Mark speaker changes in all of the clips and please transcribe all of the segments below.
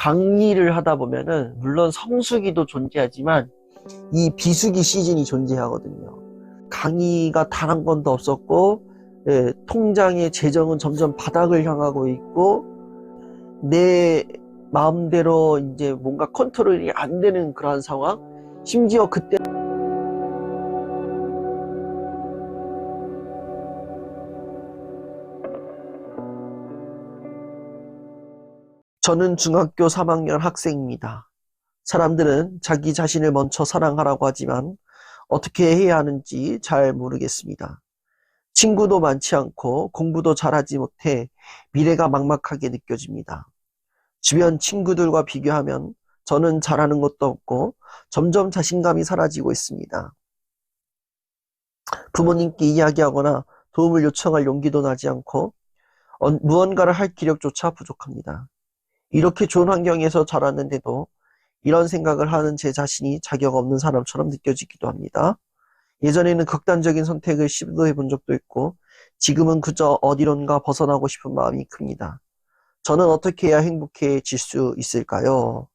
Speaker 1: 강의를 하다 보면은 물론 성수기도 존재하지만 이 비수기 시즌이 존재하거든요. 강의가 단 한 번도 없었고, 통장의 재정은 점점 바닥을 향하고 있고, 내 마음대로 이제 뭔가 컨트롤이 안 되는 그러한 상황. 심지어 그때 저는 중학교 3학년 학생입니다. 사람들은 자기 자신을 먼저 사랑하라고 하지만 어떻게 해야 하는지 잘 모르겠습니다. 친구도 많지 않고 공부도 잘하지 못해 미래가 막막하게 느껴집니다. 주변 친구들과 비교하면 저는 잘하는 것도 없고 점점 자신감이 사라지고 있습니다. 부모님께 이야기하거나 도움을 요청할 용기도 나지 않고 무언가를 할 기력조차 부족합니다. 이렇게 좋은 환경에서 자랐는데도 이런 생각을 하는 제 자신이 자격 없는 사람처럼 느껴지기도 합니다. 예전에는 극단적인 선택을 시도해 본 적도 있고 지금은 그저 어디론가 벗어나고 싶은 마음이 큽니다. 저는 어떻게 해야 행복해질 수 있을까요?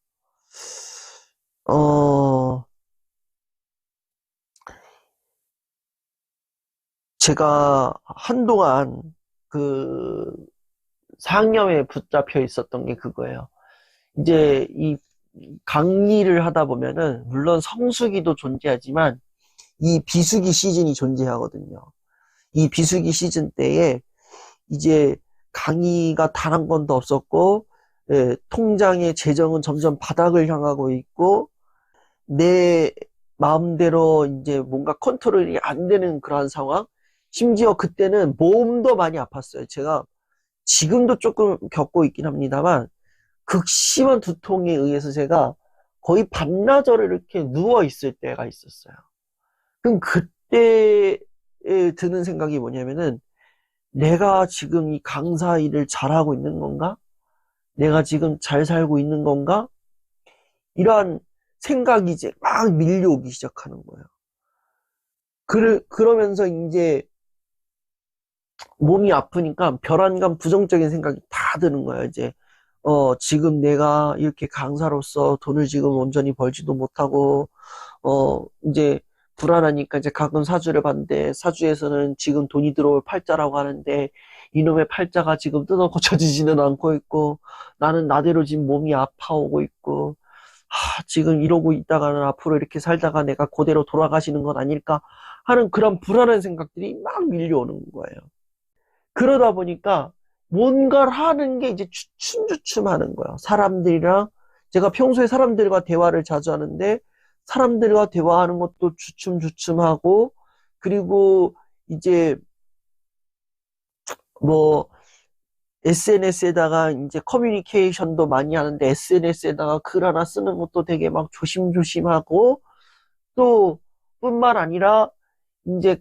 Speaker 1: 제가 한동안 그 상념에 붙잡혀 있었던 게 그거예요. 이제 이 강의를 하다 보면은 물론 성수기도 존재하지만 이 비수기 시즌이 존재하거든요. 이 비수기 시즌 때에 이제 강의가 단 한 번도 없었고, 통장의 재정은 점점 바닥을 향하고 있고, 내 마음대로 이제 뭔가 컨트롤이 안 되는 그러한 상황. 심지어 그때는 몸도 많이 아팠어요. 제가 지금도 조금 겪고 있긴 합니다만, 극심한 두통에 의해서 제가 거의 반나절을 이렇게 누워 있을 때가 있었어요. 그럼 그때 드는 생각이 뭐냐면은 내가 지금 이 강사 일을 잘하고 있는 건가? 내가 지금 잘 살고 있는 건가? 이러한 생각이 이제 막 밀려오기 시작하는 거예요. 그러면서 이제 몸이 아프니까 불안감, 부정적인 생각이 다 드는 거예요. 이제 지금 내가 이렇게 강사로서 돈을 지금 온전히 벌지도 못하고 이제 불안하니까 이제 가끔 사주를 봤는데 사주에서는 지금 돈이 들어올 팔자라고 하는데 이놈의 팔자가 지금 뜯어 고쳐지지는 않고 있고 나는 나대로 지금 몸이 아파오고 있고 지금 이러고 있다가는 앞으로 이렇게 살다가 내가 그대로 돌아가시는 건 아닐까 하는 그런 불안한 생각들이 막 밀려오는 거예요. 그러다 보니까 뭔가를 하는 게 이제 주춤주춤 하는 거예요. 사람들이랑 제가 평소에 사람들과 대화를 자주 하는데 사람들과 대화하는 것도 주춤주춤하고 그리고 이제 뭐 SNS에다가 이제 커뮤니케이션도 많이 하는데 SNS에다가 글 하나 쓰는 것도 되게 막 조심조심하고 또 뿐만 아니라 이제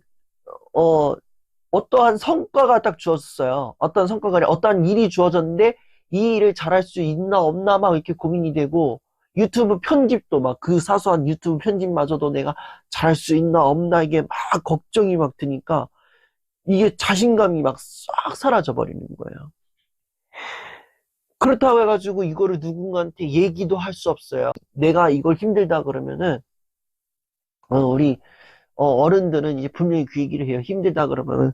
Speaker 1: 어떠한 성과가 딱 주어졌어요. 어떤 성과가 아니라 어떠한 일이 주어졌는데 이 일을 잘할 수 있나 없나 막 이렇게 고민이 되고 유튜브 편집도 막 그 사소한 유튜브 편집마저도 내가 잘할 수 있나 없나 이게 막 걱정이 막 드니까 이게 자신감이 막 싹 사라져 버리는 거예요. 그렇다고 해가지고 이거를 누군가한테 얘기도 할 수 없어요. 내가 이걸 힘들다 그러면은 우리 어른들은 이제 분명히 그 얘기를 해요. 힘들다 그러면은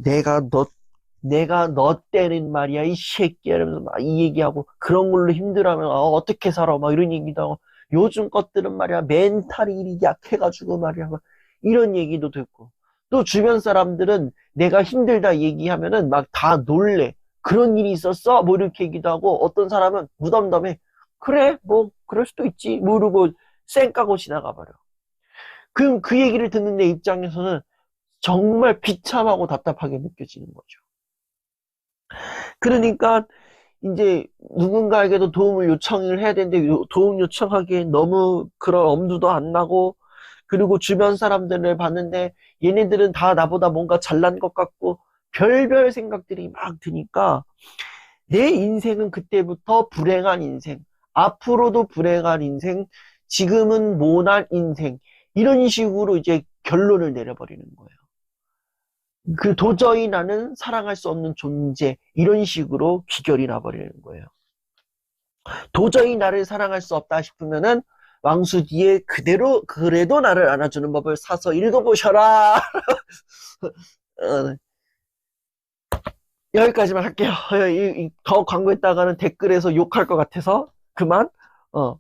Speaker 1: 내가 너 때는 말이야 이 새끼야 이러면서 막 이 얘기하고 그런 걸로 힘들어하면 어떻게 살아 막 이런 얘기도 하고 요즘 것들은 말이야 멘탈이 이리 약해가지고 말이야 막 이런 얘기도 듣고 또 주변 사람들은 내가 힘들다 얘기하면은 막 다 놀래. 그런 일이 있었어? 뭐 이렇게 얘기도 하고 어떤 사람은 무덤덤해. 그래 뭐 그럴 수도 있지 모르고 쌩 까고 지나가 버려. 그럼 그 얘기를 듣는 내 입장에서는 정말 비참하고 답답하게 느껴지는 거죠. 그러니까 이제 누군가에게도 도움을 요청을 해야 되는데 도움 요청하기엔 너무 그런 엄두도 안 나고 그리고 주변 사람들을 봤는데 얘네들은 다 나보다 뭔가 잘난 것 같고 별별 생각들이 막 드니까 내 인생은 그때부터 불행한 인생, 앞으로도 불행한 인생, 지금은 모난 인생 이런 식으로 이제 결론을 내려버리는 거예요. 그 도저히 나는 사랑할 수 없는 존재 이런 식으로 귀결이 나버리는 거예요. 도저히 나를 사랑할 수 없다 싶으면은 왕수 뒤에 그래도 나를 안아주는 법을 사서 읽어보셔라. 어, 여기까지만 할게요. 더 광고했다가는 댓글에서 욕할 것 같아서 그만. 어.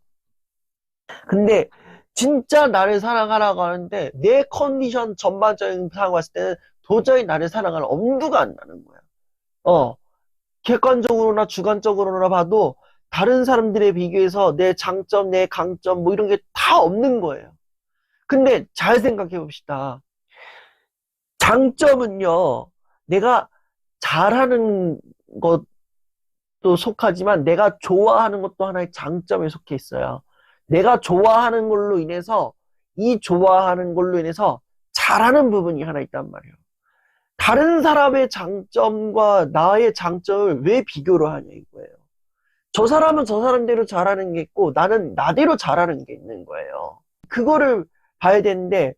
Speaker 1: 근데 진짜 나를 사랑하라고 하는데 내 컨디션 전반적인 상황 봤을 때는 도저히 나를 사랑할 엄두가 안 나는 거야. 어. 객관적으로나 주관적으로나 봐도 다른 사람들에 비교해서 내 장점, 내 강점 뭐 이런 게 다 없는 거예요. 근데 잘 생각해 봅시다. 장점은요, 내가 잘하는 것도 속하지만 내가 좋아하는 것도 하나의 장점에 속해 있어요. 내가 좋아하는 걸로 인해서 이 좋아하는 걸로 인해서 잘하는 부분이 하나 있단 말이에요. 다른 사람의 장점과 나의 장점을 왜 비교를 하냐 이거예요. 저 사람은 저 사람대로 잘하는 게 있고 나는 나대로 잘하는 게 있는 거예요. 그거를 봐야 되는데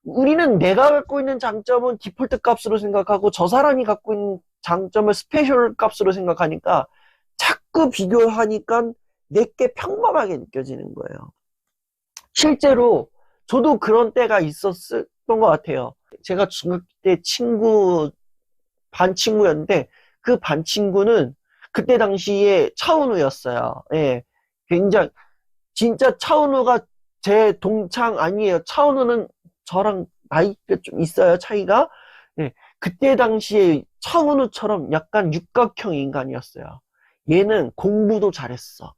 Speaker 1: 우리는 내가 갖고 있는 장점은 디폴트 값으로 생각하고 저 사람이 갖고 있는 장점을 스페셜 값으로 생각하니까 자꾸 비교하니까 내게 평범하게 느껴지는 거예요. 실제로 저도 그런 때가 있었던 것 같아요. 제가 중학교 때 반 친구였는데 그 반 친구는 그때 당시에 차은우였어요. 예. 굉장히 진짜 차은우가 제 동창 아니에요. 차은우는 저랑 나이가 좀 있어요. 차이가. 예. 그때 당시에 차은우처럼 약간 육각형 인간이었어요. 얘는 공부도 잘했어.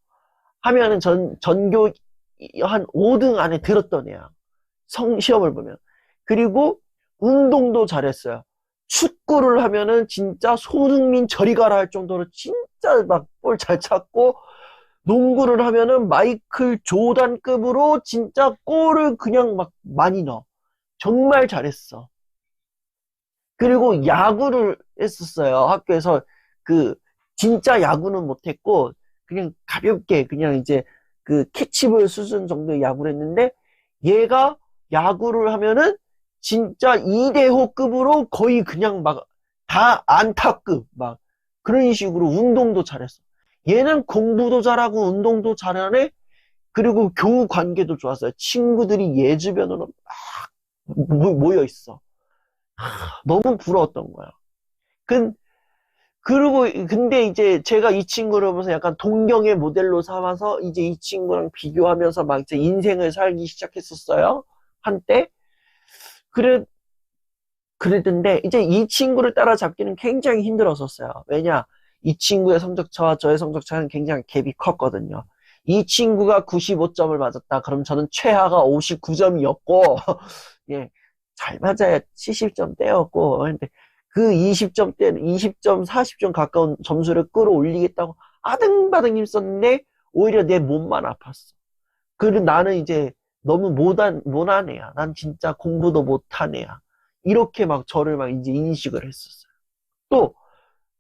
Speaker 1: 하면은 전교 한 5등 안에 들었던 애야. 시험을 보면. 그리고 운동도 잘했어요. 축구를 하면은 진짜 손흥민 저리 가라 할 정도로 진짜 막 볼 잘 찼고, 농구를 하면은 마이클 조단급으로 진짜 골을 그냥 막 많이 넣어. 정말 잘했어. 그리고 야구를 했었어요. 학교에서 그 진짜 야구는 못했고 그냥 가볍게 그냥 이제 그 캐치볼 수준 정도의 야구를 했는데 얘가 야구를 하면은 진짜 이대호급으로 거의 그냥 막 다 안타급 막 그런 식으로 운동도 잘했어. 얘는 공부도 잘하고 운동도 잘하네. 그리고 교우 관계도 좋았어요. 친구들이 얘 주변으로 막 모여 있어. 너무 부러웠던 거야. 근, 그리고, 근데 이제 제가 이 친구를 보면서 약간 동경의 모델로 삼아서 이제 이 친구랑 비교하면서 막 이제 인생을 살기 시작했었어요. 한때. 그래, 그랬는데 이제 이 친구를 따라잡기는 굉장히 힘들었었어요. 왜냐? 이 친구의 성적차와 저의 성적차는 굉장히 갭이 컸거든요. 이 친구가 95점을 맞았다. 그럼 저는 최하가 59점이었고, 예, 잘 맞아야 70점대였고, 근데 그 20점대는 20점, 40점 가까운 점수를 끌어올리겠다고 아등바등 힘썼는데, 오히려 내 몸만 아팠어. 그리고 나는 이제 너무 못한 애야. 난 진짜 공부도 못한 애야. 이렇게 막 저를 막 이제 인식을 했었어요. 또,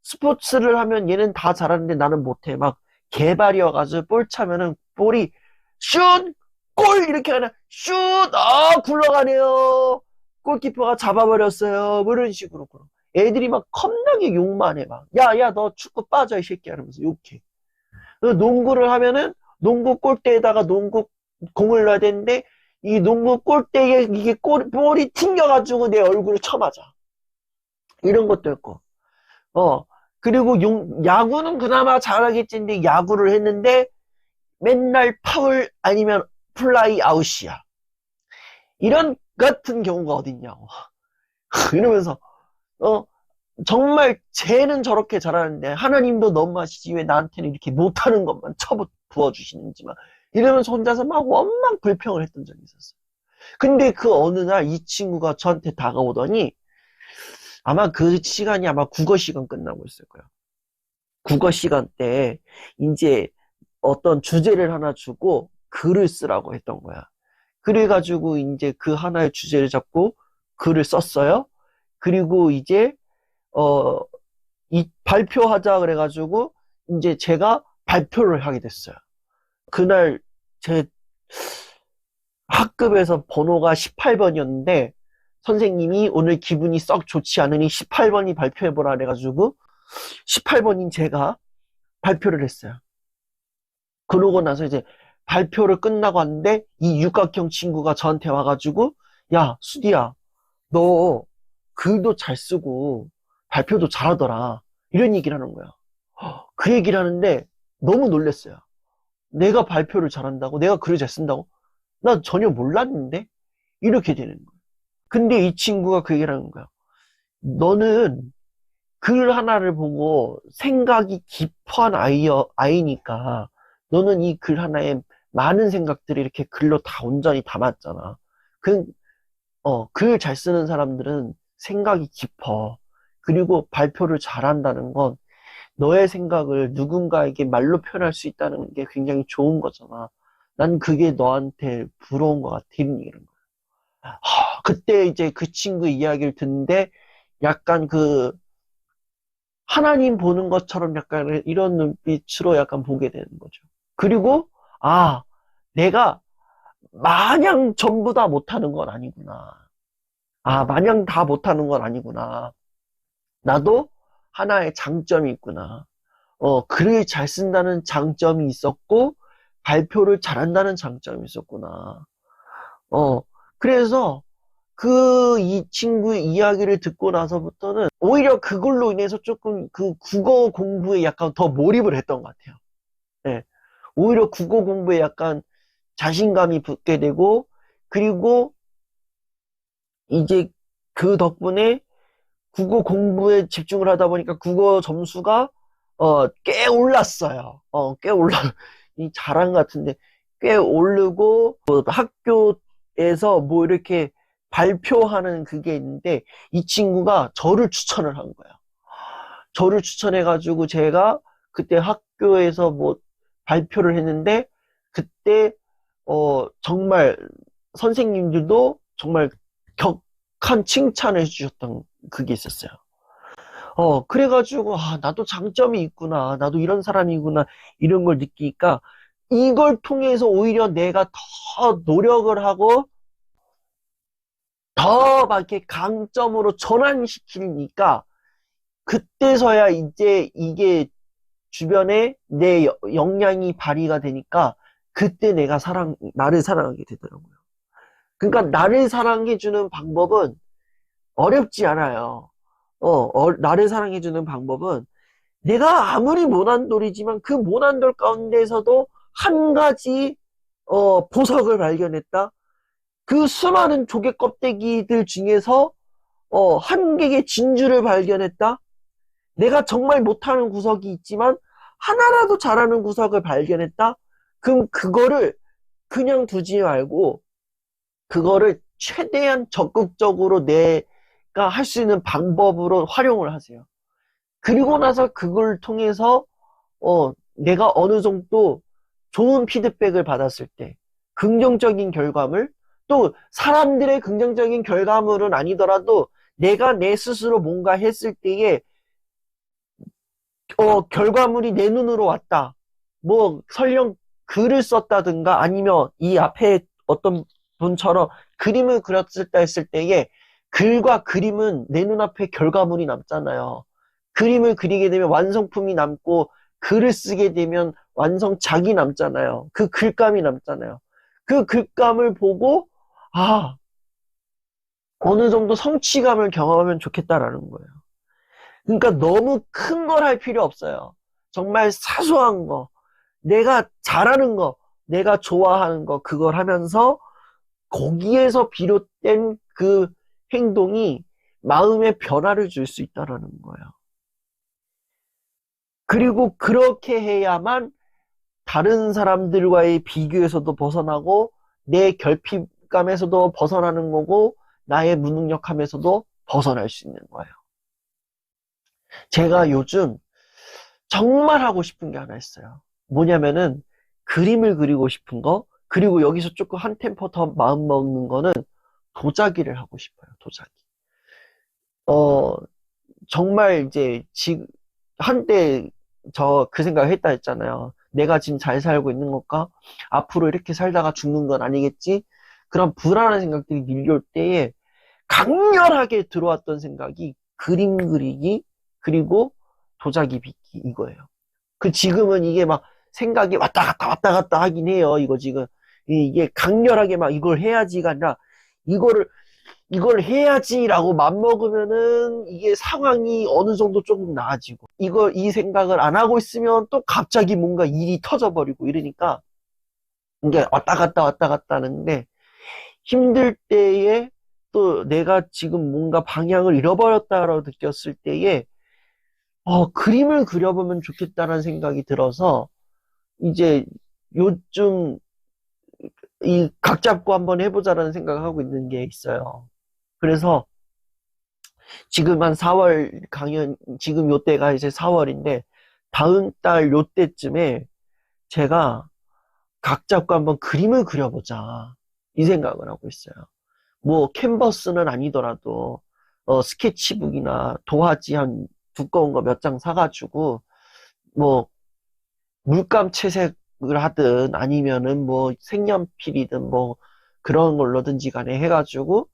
Speaker 1: 스포츠를 하면 얘는 다 잘하는데 나는 못해. 막 개발이어가지고 볼 차면은 볼이 슛! 골! 이렇게 하나 슛! 굴러가네요. 골키퍼가 잡아버렸어요. 뭐 이런 식으로. 애들이 막 겁나게 욕만 해. 막. 야, 야, 너 축구 빠져, 이 새끼야. 이러면서 욕해. 농구를 하면은 농구 골대에다가 농구 공을 넣어야 되는데 이 농구 골대에 이게 볼이 튕겨가지고 내 얼굴을 쳐맞아. 이런 것도 있고. 어. 그리고 야구는 그나마 잘하겠지. 근데 야구를 했는데 맨날 파울 아니면 플라이 아웃이야. 이런 같은 경우가 어딨냐고. 이러면서, 어, 정말 쟤는 저렇게 잘하는데 하나님도 너무하시지 왜 나한테는 이렇게 못하는 것만 부어주시는지만 이러면서 혼자서 막 원망 불평을 했던 적이 있었어요. 근데 그 어느 날 이 친구가 저한테 다가오더니 아마 그 시간이 아마 국어 시간 끝나고 있을 거예요. 국어 시간 때 이제 어떤 주제를 하나 주고 글을 쓰라고 했던 거야. 그래가지고 이제 그 하나의 주제를 잡고 글을 썼어요. 그리고 이제 어, 이 발표하자 그래가지고 이제 제가 발표를 하게 됐어요. 그날 제 학급에서 번호가 18번이었는데 선생님이 오늘 기분이 썩 좋지 않으니 18번이 발표해보라 그래가지고 18번인 제가 발표를 했어요. 그러고 나서 이제 발표를 끝나고 왔는데 이 육각형 친구가 저한테 와가지고 야, 수디야, 너 글도 잘 쓰고 발표도 잘하더라. 이런 얘기를 하는 거야. 그 얘기를 하는데 너무 놀랐어요. 내가 발표를 잘한다고? 내가 글을 잘 쓴다고? 나 전혀 몰랐는데? 이렇게 되는 거야. 근데 이 친구가 그 얘기를 하는 거야. 너는 글 하나를 보고 생각이 깊어한 아이니까 너는 이 글 하나에 많은 생각들이 이렇게 글로 다 온전히 담았잖아. 그, 글 잘 쓰는 사람들은 생각이 깊어. 그리고 발표를 잘한다는 건 너의 생각을 누군가에게 말로 표현할 수 있다는 게 굉장히 좋은 거잖아. 난 그게 너한테 부러운 것 같아. 이런 얘기를. 그때 이제 그 친구 이야기를 듣는데 약간 그 하나님 보는 것처럼 약간 이런 눈빛으로 약간 보게 되는 거죠. 그리고 아, 내가 마냥 전부 다 못하는 건 아니구나. 아, 마냥 다 못하는 건 아니구나. 나도 하나의 장점이 있구나. 글을 잘 쓴다는 장점이 있었고 발표를 잘한다는 장점이 있었구나. 어, 그래서 이 친구의 이야기를 듣고 나서부터는 오히려 그걸로 인해서 조금 그 국어 공부에 약간 더 몰입을 했던 것 같아요. 네. 오히려 국어 공부에 약간 자신감이 붙게 되고, 그리고 이제 그 덕분에 국어 공부에 집중을 하다 보니까 국어 점수가, 꽤 올랐어요. 꽤 이 자랑 같은데, 꽤 오르고, 학교에서 뭐 이렇게 발표하는 그게 있는데, 이 친구가 저를 추천을 한 거예요. 저를 추천해가지고 제가 그때 학교에서 뭐 발표를 했는데, 그때, 정말 선생님들도 정말 격한 칭찬을 해주셨던 그게 있었어요. 그래가지고, 아, 나도 장점이 있구나. 나도 이런 사람이구나. 이런 걸 느끼니까, 이걸 통해서 오히려 내가 더 노력을 하고, 더 막 이렇게 강점으로 전환시키니까, 그때서야 이제 이게 주변에 내 역량이 발휘가 되니까, 그때 나를 사랑하게 되더라고요. 그러니까 나를 사랑해주는 방법은 어렵지 않아요. 나를 사랑해주는 방법은 내가 아무리 모난돌이지만 그 모난돌 가운데서도 한 가지 보석을 발견했다. 그 수많은 조개 껍데기들 중에서 한 개의 진주를 발견했다. 내가 정말 못하는 구석이 있지만 하나라도 잘하는 구석을 발견했다. 그럼 그거를 그냥 두지 말고 그거를 최대한 적극적으로 내가 할 수 있는 방법으로 활용을 하세요. 그리고 나서 그걸 통해서 내가 어느 정도 좋은 피드백을 받았을 때 긍정적인 결과물 또 사람들의 긍정적인 결과물은 아니더라도 내가 내 스스로 뭔가 했을 때에 결과물이 내 눈으로 왔다. 뭐 설령 글을 썼다든가 아니면 이 앞에 어떤 분처럼 그림을 그렸을 때 했을 때에 글과 그림은 내 눈앞에 결과물이 남잖아요. 그림을 그리게 되면 완성품이 남고 글을 쓰게 되면 완성작이 남잖아요. 그 글감이 남잖아요. 그 글감을 보고 아, 어느 정도 성취감을 경험하면 좋겠다라는 거예요. 그러니까 너무 큰 걸 할 필요 없어요. 정말 사소한 거, 내가 잘하는 거, 내가 좋아하는 거, 그걸 하면서 거기에서 비롯된 그 행동이 마음의 변화를 줄 수 있다라는 거예요. 그리고 그렇게 해야만 다른 사람들과의 비교에서도 벗어나고 내 결핍감에서도 벗어나는 거고 나의 무능력함에서도 벗어날 수 있는 거예요. 제가 요즘 정말 하고 싶은 게 하나 있어요. 뭐냐면은 그림을 그리고 싶은 거, 그리고 여기서 조금 한 템포 더 마음 먹는 거는 도자기를 하고 싶어요. 도자기. 어, 정말 이제 한때 저 그 생각을 했다 했잖아요. 내가 지금 잘 살고 있는 것과 앞으로 이렇게 살다가 죽는 건 아니겠지? 그런 불안한 생각들이 밀려올 때에 강렬하게 들어왔던 생각이 그림 그리기, 그리고 도자기 빚기 이거예요. 지금은 이게 막 생각이 왔다 갔다 하긴 해요. 이거 지금. 이게 강렬하게 막 이걸 해야지가 아니라, 이걸 해야지라고 맘먹으면은 이게 상황이 어느 정도 조금 나아지고, 이 생각을 안 하고 있으면 또 갑자기 뭔가 일이 터져버리고 이러니까, 이게 왔다 갔다 하는데, 힘들 때에 또 내가 지금 뭔가 방향을 잃어버렸다라고 느꼈을 때에, 그림을 그려보면 좋겠다는 생각이 들어서, 이제 요즘 이 각 잡고 한번 해보자라는 생각을 하고 있는 게 있어요. 그래서 지금 한 4월 강연, 지금 요때가 이제 4월인데, 다음 달 요때쯤에 제가 각 잡고 한번 그림을 그려보자. 이 생각을 하고 있어요. 뭐, 캔버스는 아니더라도, 스케치북이나 도화지 한 두꺼운 거 몇 장 사가지고, 뭐, 물감 채색을 하든 아니면은 뭐, 색연필이든 뭐, 그런 걸로든지 간에 해가지고,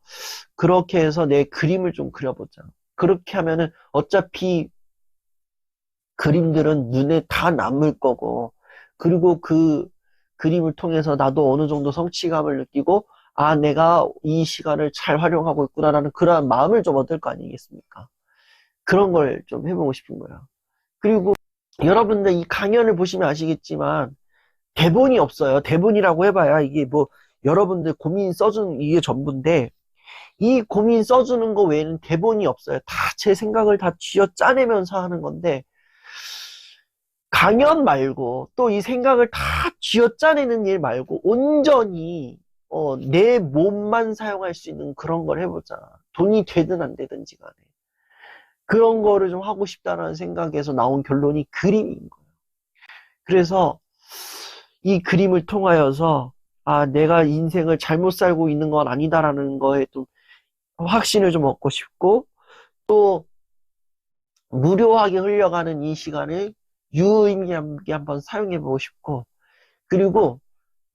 Speaker 1: 그렇게 해서 내 그림을 좀 그려보자. 그렇게 하면은 어차피 그림들은 눈에 다 남을 거고, 그리고 그 그림을 통해서 나도 어느 정도 성취감을 느끼고, 아, 내가 이 시간을 잘 활용하고 있구나라는 그런 마음을 좀 얻을 거 아니겠습니까? 그런 걸 좀 해보고 싶은 거예요. 그리고 여러분들 이 강연을 보시면 아시겠지만, 대본이 없어요. 대본이라고 해봐야 이게 뭐, 여러분들 고민 써준 이게 전부인데, 이 고민 써주는 거 외에는 대본이 없어요. 다 제 생각을 다 쥐어 짜내면서 하는 건데, 강연 말고 또 이 생각을 다 쥐어 짜내는 일 말고 온전히 내 몸만 사용할 수 있는 그런 걸 해보자. 돈이 되든 안 되든지 간에. 그런 거를 좀 하고 싶다는 생각에서 나온 결론이 그림인 거예요. 그래서 이 그림을 통하여서 아, 내가 인생을 잘못 살고 있는 건 아니다라는 거에 좀 확신을 좀 얻고 싶고, 또 무료하게 흘러가는 이 시간을 유의미하게 한번 사용해 보고 싶고, 그리고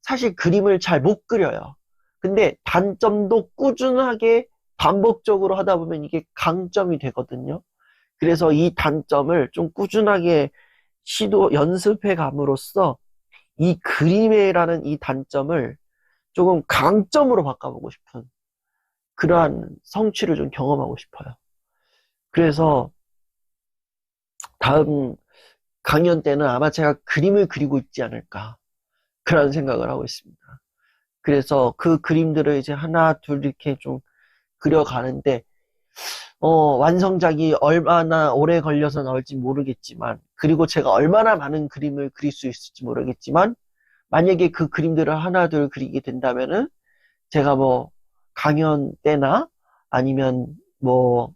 Speaker 1: 사실 그림을 잘 못 그려요. 근데 단점도 꾸준하게 반복적으로 하다 보면 이게 강점이 되거든요. 그래서 이 단점을 좀 꾸준하게 연습해 감으로써 이 그림이라는 이 단점을 조금 강점으로 바꿔보고 싶은 그러한 성취를 좀 경험하고 싶어요. 그래서 다음 강연 때는 아마 제가 그림을 그리고 있지 않을까 그런 생각을 하고 있습니다. 그래서 그 그림들을 이제 하나 둘 이렇게 좀 그려가는데 완성작이 얼마나 오래 걸려서 나올지 모르겠지만, 그리고 제가 얼마나 많은 그림을 그릴 수 있을지 모르겠지만, 만약에 그 그림들을 하나 둘 그리게 된다면은 제가 뭐 강연 때나 아니면 뭐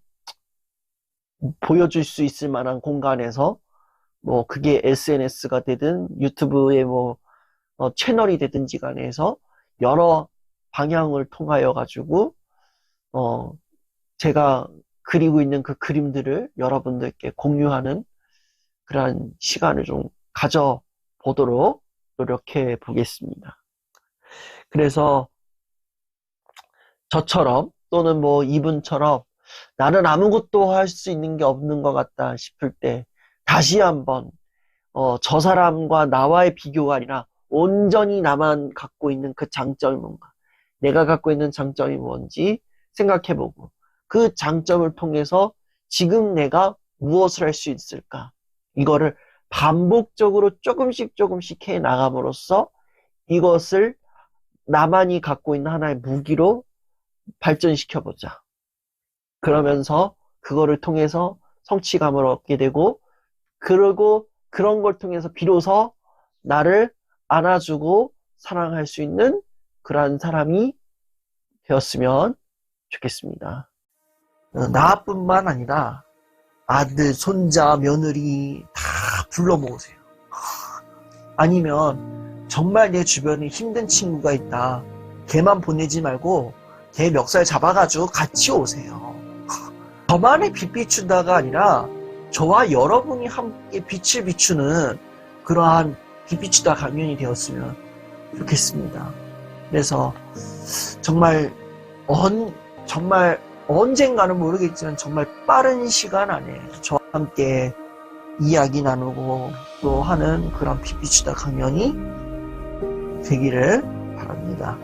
Speaker 1: 보여줄 수 있을 만한 공간에서 뭐 그게 SNS가 되든 유튜브의 뭐 채널이 되든지 간에 해서 여러 방향을 통하여 가지고 제가 그리고 있는 그 그림들을 여러분들께 공유하는 그러한 시간을 좀 가져보도록 노력해 보겠습니다. 그래서 저처럼 또는 뭐 이분처럼 나는 아무것도 할 수 있는 게 없는 것 같다 싶을 때 다시 한번 저 사람과 나와의 비교가 아니라 온전히 나만 갖고 있는 그 장점이 뭔가, 내가 갖고 있는 장점이 뭔지 생각해보고 그 장점을 통해서 지금 내가 무엇을 할 수 있을까, 이거를 반복적으로 조금씩 해 나감으로써 이것을 나만이 갖고 있는 하나의 무기로 발전시켜보자. 그러면서 그거를 통해서 성취감을 얻게 되고, 그리고 그런 걸 통해서 비로소 나를 안아주고 사랑할 수 있는 그러한 사람이 되었으면 좋겠습니다. 나뿐만 아니라 아들, 손자, 며느리 다 불러 모으세요. 아니면 정말 내 주변에 힘든 친구가 있다. 걔만 보내지 말고 걔 멱살 잡아가지고 같이 오세요. 저만의 빛 비춘다가 아니라 저와 여러분이 함께 빛을 비추는 그러한 빛 비추다 강연이 되었으면 좋겠습니다. 그래서 정말 언젠가는 모르겠지만 정말 빠른 시간 안에 저와 함께 이야기 나누고 또 하는 그런 피피치다 강연이 되기를 바랍니다.